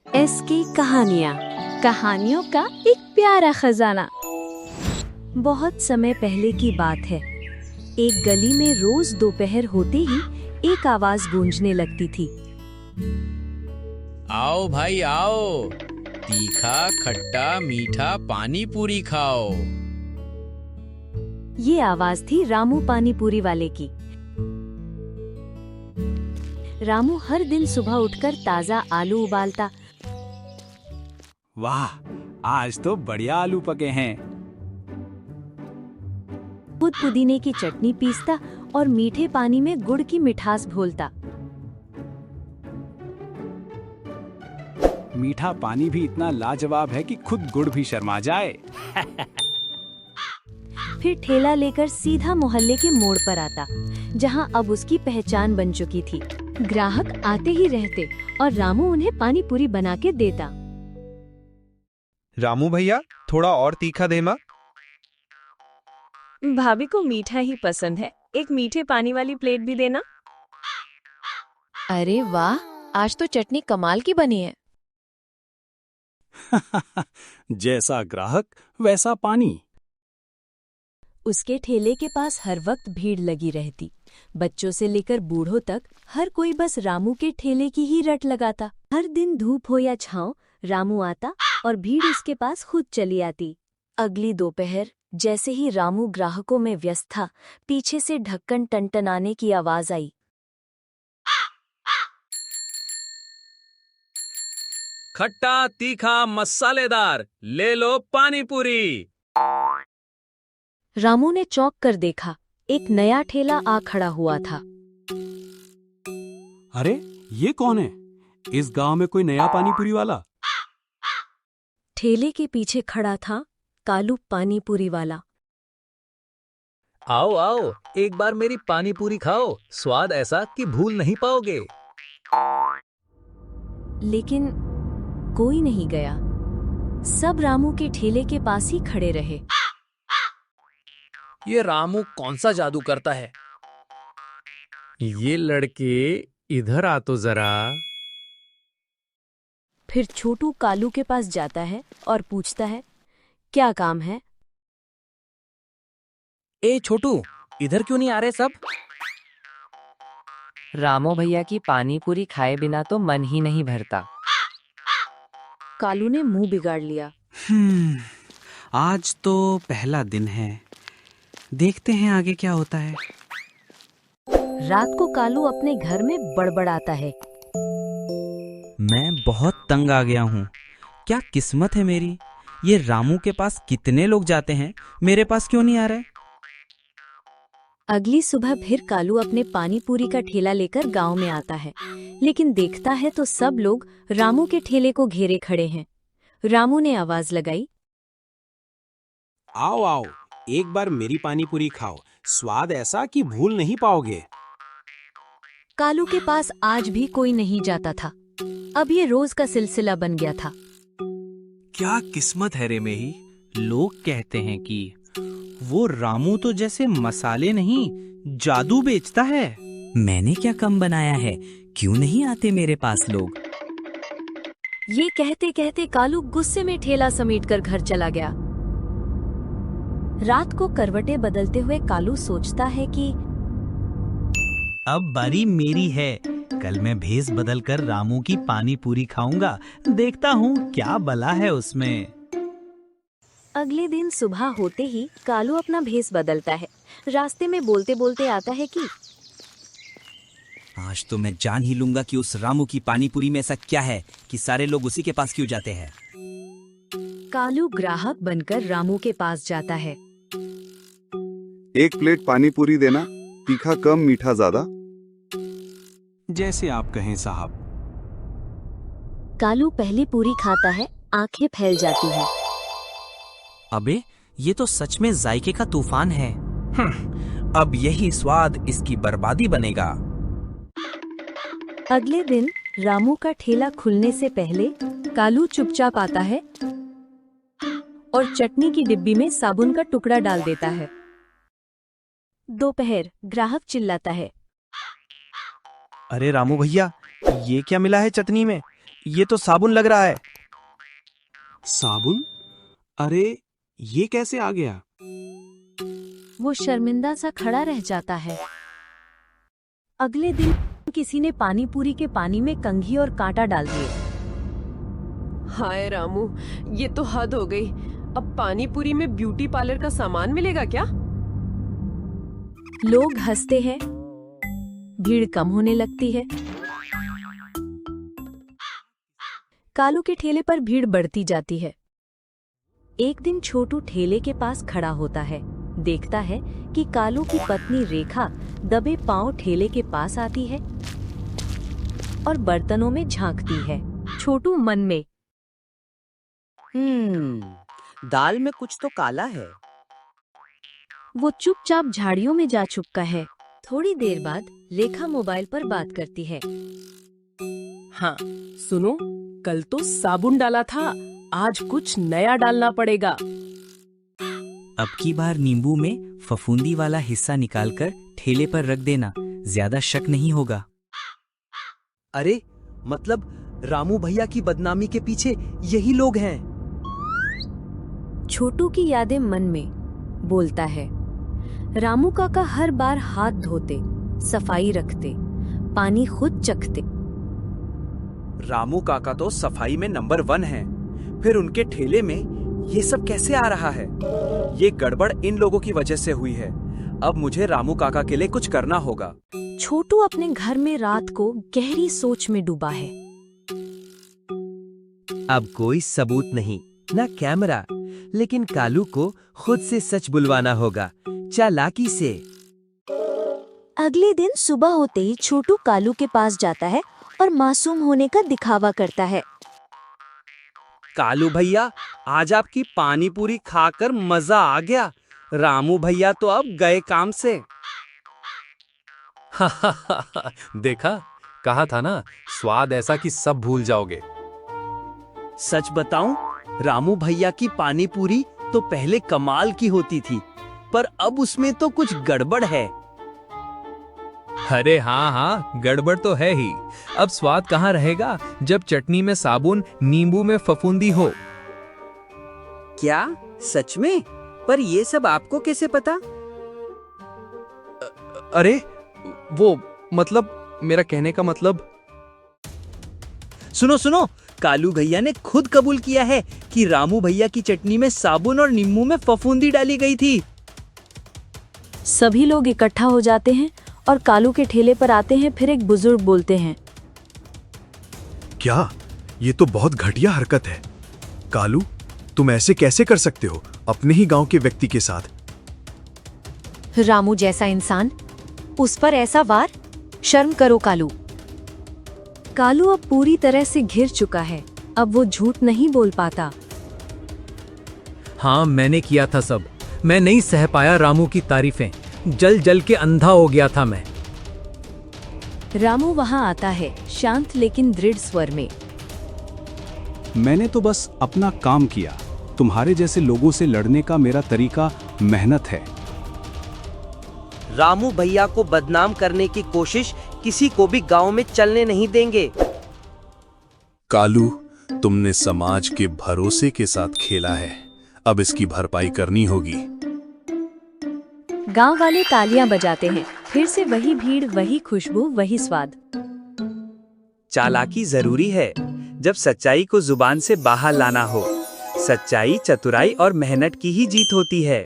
S की कहानियाँ। कहानियों का एक प्यारा खजाना। बहुत समय पहले की बात है। एक गली में रोज दोपहर होते ही एक आवाज गूंजने लगती थी। आओ भाई आओ, तीखा खट्टा मीठा पानी पूरी खाओ। ये आवाज थी रामू पानी पूरी वाले की। रामू हर दिन सुबह उठकर ताजा आलू उबालता। वाह, आज तो बढ़िया आलू पके हैं। खुद पुदीने की चटनी पीसता और मीठे पानी में गुड़ की मिठास घोलता। मीठा पानी भी इतना लाजवाब है कि खुद गुड़ भी शर्मा जाए। फिर ठेला लेकर सीधा मोहल्ले के मोड़ पर आता, जहां अब उसकी पहचान बन चुकी थी। ग्राहक आते ही रहते और रामू उन्हें पानी पूरी बना के देता। रामू भैया, थोड़ा और तीखा देना। भाभी को मीठा ही पसंद है, एक मीठे पानी वाली प्लेट भी देना। अरे वाह, आज तो चटनी कमाल की बनी है। जैसा ग्राहक वैसा पानी। उसके ठेले के पास हर वक्त भीड़ लगी रहती। बच्चों से लेकर बूढ़ों तक हर कोई बस रामू के ठेले की ही रट लगाता। हर दिन धूप हो या छांव, रामू आता और भीड़ उसके पास खुद चली आती। अगली दोपहर जैसे ही रामू ग्राहकों में व्यस्त था, पीछे से ढक्कन टनटनाने की आवाज आई। खट्टा तीखा मसालेदार, ले लो पानी पूरी। रामू ने चौंक कर देखा, एक नया ठेला आ खड़ा हुआ था। अरे, ये कौन है? इस गांव में कोई नया पानी पूरी वाला? ठेले के पीछे खड़ा था कालू पानी पूरी वाला। आओ आओ, एक बार मेरी पानी पूरी खाओ, स्वाद ऐसा कि भूल नहीं पाओगे। लेकिन कोई नहीं गया। सब रामू के ठेले के पास ही खड़े रहे। ये रामू कौन सा जादू करता है? ये लड़के इधर आ तो जरा। फिर छोटू कालू के पास जाता है और पूछता है, क्या काम है? ए छोटू, इधर क्यों नहीं आ रहे सब? रामू भैया की पानी पूरी खाए बिना तो मन ही नहीं भरता। कालू ने मुंह बिगाड़ लिया। आज तो पहला दिन है, देखते हैं आगे क्या होता है। रात को कालू अपने घर में बड़बड़ाता है। मैं बहुत तंग आ गया हूँ। क्या किस्मत है मेरी। ये रामू के पास कितने लोग जाते हैं, मेरे पास क्यों नहीं आ रहे। अगली सुबह फिर कालू अपने पानी पूरी का ठेला लेकर गांव में आता है, लेकिन देखता है तो सब लोग रामू के ठेले को घेरे खड़े हैं। रामू ने आवाज लगाई, आओ आओ, एक बार मेरी पानी पूरी खाओ, स्वाद ऐसा कि भूल नहीं पाओगे। कालू के पास आज भी कोई नहीं जाता था। अब ये रोज का सिलसिला बन गया था। क्या किस्मत है रे मेरी। लोग कहते हैं कि वो रामू तो जैसे मसाले नहीं जादू बेचता है। मैंने क्या कम बनाया है, क्यों नहीं आते मेरे पास लोग। ये कहते कहते कालू गुस्से में ठेला समेटकर घर चला गया। रात को करवटें बदलते हुए कालू सोचता है कि अब बारी मेरी है। कल मैं भेस बदलकर रामू की पानी पूरी खाऊंगा, देखता हूँ क्या बला है उसमें। अगले दिन सुबह होते ही कालू अपना भेस बदलता है। रास्ते में बोलते बोलते आता है कि आज तो मैं जान ही लूंगा कि उस रामू की पानी पूरी में ऐसा क्या है कि सारे लोग उसी के पास क्यों जाते हैं। कालू ग्राहक बनकर रामू के पास जाता है। एक प्लेट पानी पूरी देना, तीखा कम मीठा ज्यादा। जैसे आप कहें साहब। कालू पहली पूरी खाता है, आंखें फैल जाती हैं। अबे, ये तो सच में जायके का तूफान है। अब यही स्वाद इसकी बर्बादी बनेगा। अगले दिन रामू का ठेला खुलने से पहले कालू चुपचाप आता है और चटनी की डिब्बी में साबुन का टुकड़ा डाल देता है। दोपहर ग्राहक चिल्लाता है, अरे रामू भैया, ये क्या मिला है चटनी में? ये तो साबुन लग रहा है। साबुन? अरे ये कैसे आ गया? वो शर्मिंदा सा खड़ा रह जाता है। अगले दिन किसी ने पानी पूरी के पानी में कंघी और कांटा डाल दिए। हाय रामू, ये तो हद हो गई। अब पानी पूरी में ब्यूटी पार्लर का सामान मिलेगा क्या? लोग हंसते हैं, भीड़ कम होने लगती है। कालू के ठेले पर भीड़ बढ़ती जाती है। एक दिन छोटू ठेले के पास खड़ा होता है। देखता है कि कालू की पत्नी रेखा दबे पांव ठेले के पास आती है और बर्तनों में झांकती है। छोटू मन में, दाल में कुछ तो काला है। वो चुपचाप झाड़ियों में जा छुपका है। थोड़ी देर बाद रेखा मोबाइल पर बात करती है। हाँ सुनो, कल तो साबुन डाला था, आज कुछ नया डालना पड़ेगा। अब की बार नींबू में फफूंदी वाला हिस्सा निकालकर ठेले पर रख देना, ज्यादा शक नहीं होगा। अरे मतलब रामू भैया की बदनामी के पीछे यही लोग हैं। छोटू की यादें मन में बोलता है। रामू काका हर बार हाथ धोते, सफाई रखते, पानी खुद चखते। रामू काका तो सफाई में नंबर 1 हैं। फिर उनके ठेले में ये सब कैसे आ रहा है? ये गड़बड़ इन लोगों की वजह से हुई है। अब मुझे रामू काका के लिए कुछ करना होगा। छोटू अपने घर में रात को गहरी सोच में डूबा है। अब कोई सबूत नहीं, ना कैमरा, लेकिन कालू को खुद से सच बुलवाना होगा, चालाकी से। अगले दिन सुबह होते ही छोटू कालू के पास जाता है और मासूम होने का दिखावा करता है। कालू भैया, आज आपकी पानी पूरी खाकर मजा आ गया। रामू भैया तो अब गए काम से। देखा, कहा था ना, स्वाद ऐसा कि सब भूल जाओगे। सच बताऊं, रामू भैया की पानी पूरी तो पहले कमाल की होती थी, पर अब उसमें तो कुछ गड़बड़ है। अरे हाँ, गड़बड़ तो है ही। अब स्वाद कहाँ रहेगा जब चटनी में साबुन, नींबू में फफूंदी हो। क्या सच में? पर ये सब आपको कैसे पता? अरे वो मतलब, मेरा कहने का मतलब। सुनो सुनो, कालू भैया ने खुद कबूल किया है कि रामू भैया की चटनी में साबुन और नींबू में फफूंदी डाली गई थी। सभी लोग इकट्ठा हो जाते हैं और कालू के ठेले पर आते हैं। फिर एक बुजुर्ग बोलते हैं, क्या? ये तो बहुत घटिया हरकत है। कालू, तुम ऐसे कैसे कर सकते हो अपने ही गांव के व्यक्ति के साथ? रामू जैसा इंसान, उस पर ऐसा वार? शर्म करो कालू। कालू अब पूरी तरह से घिर चुका है। अब वो झूठ नहीं बोल पाता। हाँ, मैंने किया था सब। मैं नहीं सह पाया रामू की तारीफें। जल जल के अंधा हो गया था मैं। रामू वहां आता है, शांत लेकिन दृढ़ स्वर में। मैंने तो बस अपना काम किया। तुम्हारे जैसे लोगों से लड़ने का मेरा तरीका मेहनत है। रामू भैया को बदनाम करने की कोशिश किसी को भी गांव में चलने नहीं देंगे। कालू, तुमने समाज के भरोसे के साथ खेला है। अब इसकी भरपाई करनी होगी। गांव वाले तालियां बजाते हैं। फिर से वही भीड़, वही खुशबू, वही स्वाद। चालाकी जरूरी है जब सच्चाई को जुबान से बाहर लाना हो। सच्चाई, चतुराई और मेहनत की ही जीत होती है।